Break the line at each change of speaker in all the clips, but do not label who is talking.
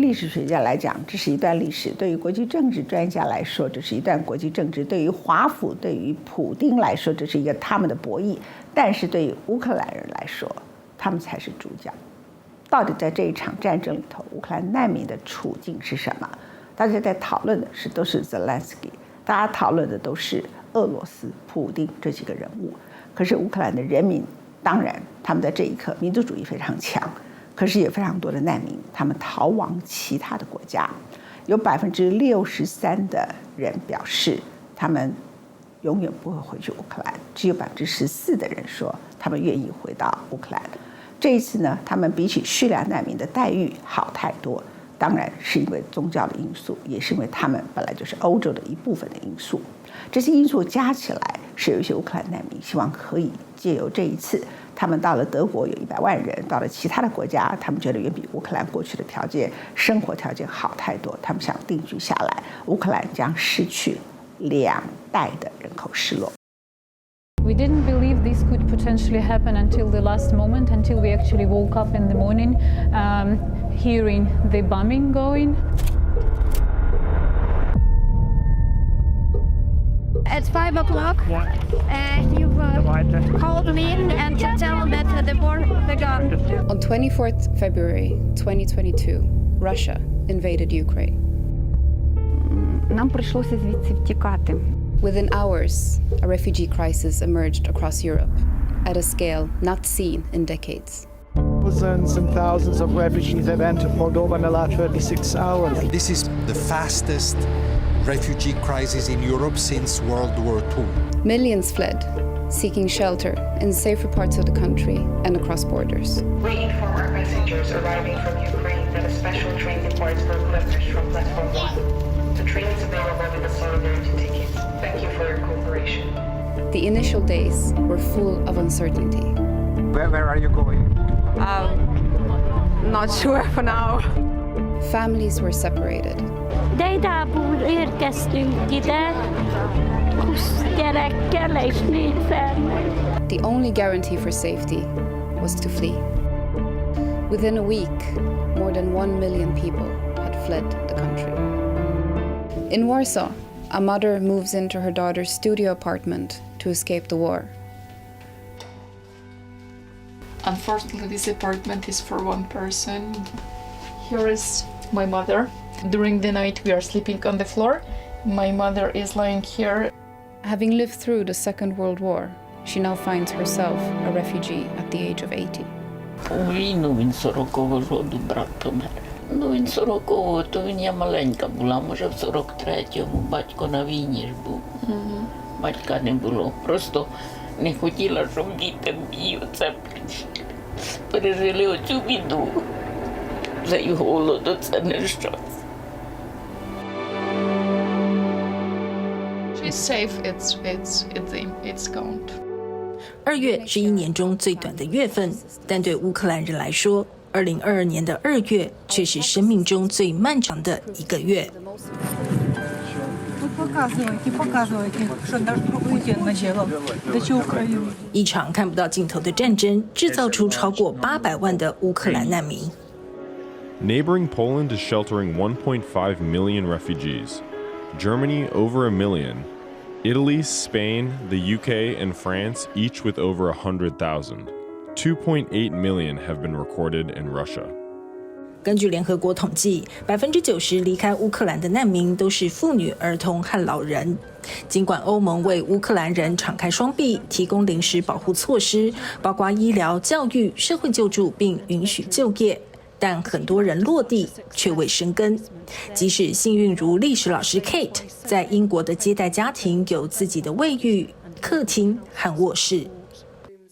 历史学家来讲，这是一段历史；对于国际政治专家来说，这是一段国际政治；对于华府、对于普丁来说，这是一个他们的博弈。但是对于乌克兰人来说，他们才是主角。到底在这一场战争里头，乌克兰难民的处境是什么？大家在讨论的都是Zelensky，大家讨论的都是俄罗斯、普丁这几个人物。可是乌克兰的人民，当然他们在这一刻民族主义非常强，可是也非常多的难民，他们逃亡其他的国家。有63%的人表示他们永远不会回去乌克兰，只有14%的人说他们愿意回到乌克兰。这一次呢，他们比起叙利亚难民的待遇好太多，当然是因为宗教的因素，也是因为他们本来就是欧洲的一部分的因素。这些因素加起来，是有一些乌克兰难民希望可以借由这一次，他们到了德国有100万人，到了其他的国家，他们觉得远比乌克兰过去的条件、生活条件好太多，他们想定居下来。乌克兰将失去2代的人口失落。
We didn't believe this could potentially happen until the last moment, until we actually woke up in the morning, hearing the bombing going.
At 5 o'clock, you called me and tell that the war began.
On 24th February 2022, Russia invaded Ukraine.
Нам прийшлося звідси втікати.
Within hours, a refugee crisis emerged across Europe at a scale not seen in decades.
Thousands and thousands of refugees have entered Moldova in the last 36 hours.
This is the fastest refugee crisis in Europe since World War II.
Millions fled, seeking shelter in safer parts of the country and across borders.
We inform our passengers arriving from Ukraine that a special train departs for Budapest from platform 1. The train is available with a solidarity ticket. Thank you for your cooperation.
The initial days were full of uncertainty.
Where are you going?
Not sure for now.
Families were separated.
Dédából érkeztünk ide, 20 gyerekkel és 4 felnőtt.
The only guarantee for safety was to flee. Within a week, more than 1 million people had fled the country. In Warsaw, a mother moves into her daughter's studio apartment to escape the war.
Unfortunately, this apartment is for one person. Here is my mother. During the night, we are sleeping on the floor. My mother is lying here.
Having lived through the Second World War, she now finds herself a refugee at the age of 80.
У війну він 40-го року брат помер. Він 40-го, то він я маленька була, може в 43-му. Батько на війні ж був. Батька не було. Просто не хотіла, щоб діти мої оце пережили оцю біду. За його голоду це нещастя.
She's safe. It's gone.
2月是1年中最短的月份，但对乌克兰人来说，2022年的2月却是生命中最漫长的一个月。一场看不到尽头的战争，制造出超过800万的乌克兰难民。
Neighboring Poland is sheltering 1.5 million refugees. Germany over 1 million. Italy, Spain, the UK, and France each with over 100,000. 2.8 million have been recorded in Russia.
根据联合国统计，90%离开乌克兰的难民都是妇女、儿童和老人。尽管欧盟为乌克兰人敞开双臂，提供临时保护措施，包括医疗、教育、社会救助，并允许就业，但很多人落地却未生根。即使幸运如历史老师 Kate， 在英国的接待家庭有自己的卫浴、客厅和卧室。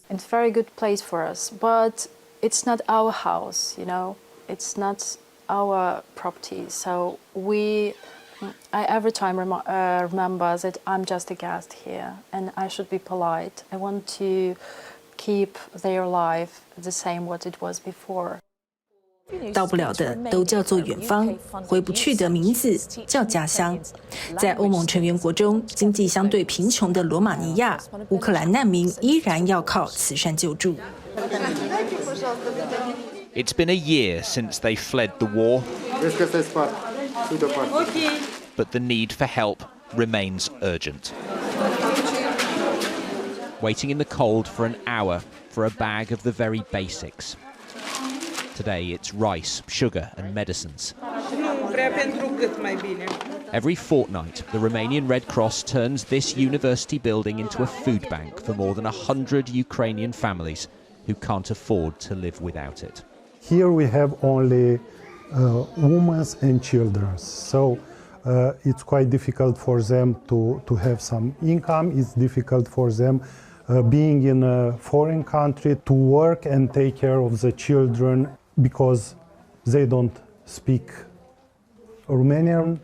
It's a very good place for us, but it's not our house, you know. It's not our property. So I every time remember that I'm just a guest here, and I should be polite. I want to keep their life the same what it was before.
到不了的都叫做远方，回不去的名字叫家乡。在欧盟成员国中，经济相对贫穷的罗马尼亚，乌克兰难民依然要靠慈善救助。
It's been a year since they fled the war, but the need for help remains urgent. Waiting in the cold for an hour for a bag of the very basics. Today it's rice, sugar and medicines. Every fortnight, the Romanian Red Cross turns this university building into a food bank for more than 100 Ukrainian families who can't afford to live without it.
Here we have only women and children, so it's quite difficult for them to have some income. It's difficult for them being in a foreign country to work and take care of the children because they don't speak Romanian.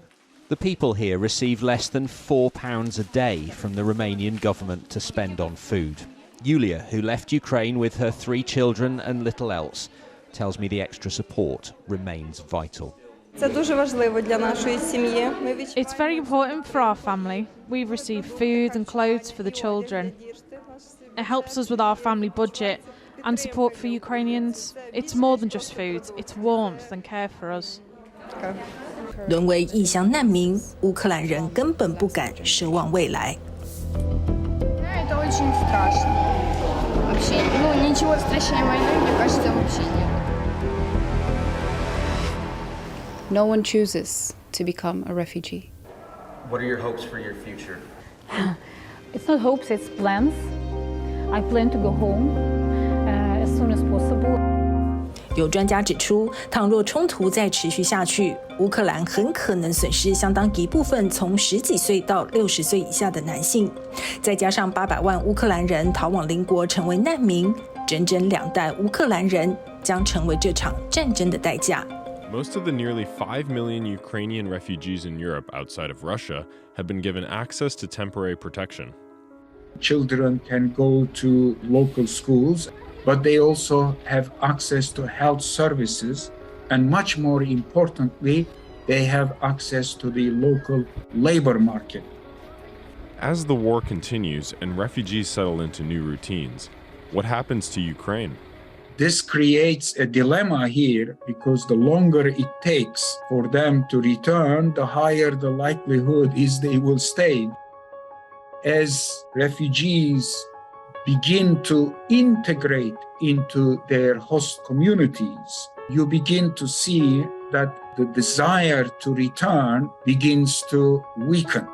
The people here receive less than £4 a day from the Romanian government to spend on food. Yulia, who left Ukraine with her 3 children and little else, tells me the extra support remains vital.
It's very important for our family. We receive food and clothes for the children. It helps us with our family budget and support for Ukrainians. It's more than just food, it's warmth and care for us.
沦为异乡难民，乌克兰人根本不敢奢望未来。
Это очень страшно. Вообще, ничего страшнее войны, мне кажется, вообще нет.
No one chooses to become a refugee.
What are your hopes for your future?
It's not hopes, it's plans. I plan to go home as soon as possible.
有专家指出，倘若冲突再持续下去，乌克兰很可能损失相当一部分从10几岁到60岁以下的男性，再加上800万乌克兰人逃往邻国成为难民，整整2代乌克兰人将成为这场战争的代价。
Most of the nearly 5 million Ukrainian refugees in Europe outside of Russia have been given access to temporary protection.
Children can go to local schools, but they also have access to health services, and much more importantly, they have access to the local labor market.
As the war continues and refugees settle into new routines, what happens to Ukraine?
This creates a dilemma here because the longer it takes for them to return, the higher the likelihood is they will stay. As refugees begin to integrate into their host communities, you begin to see that the desire to return begins to weaken.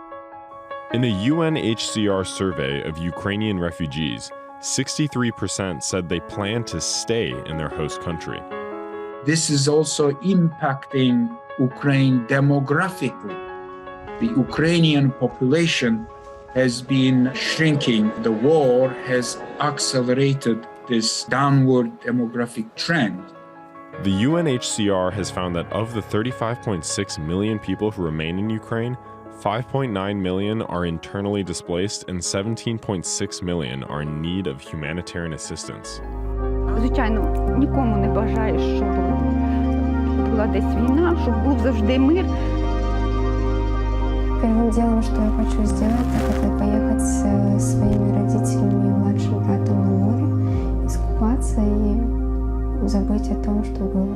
In a UNHCR survey of Ukrainian refugees, 63% said they plan to stay in their host country.
This is also impacting Ukraine demographically. The Ukrainian population has been shrinking. The war has accelerated this downward demographic trend.
The UNHCR has found that of the 35.6 million people who remain in Ukraine, 5.9 million are internally displaced and 17.6 million are in need of humanitarian assistance.
Звичайно, нікому не бажаєш, щоб була десь війна, щоб був завжди мир.
Первым делом, что я хочу сделать, так это поехать с своими родителями и младшим братом на море, искупаться и забыть о том, что было.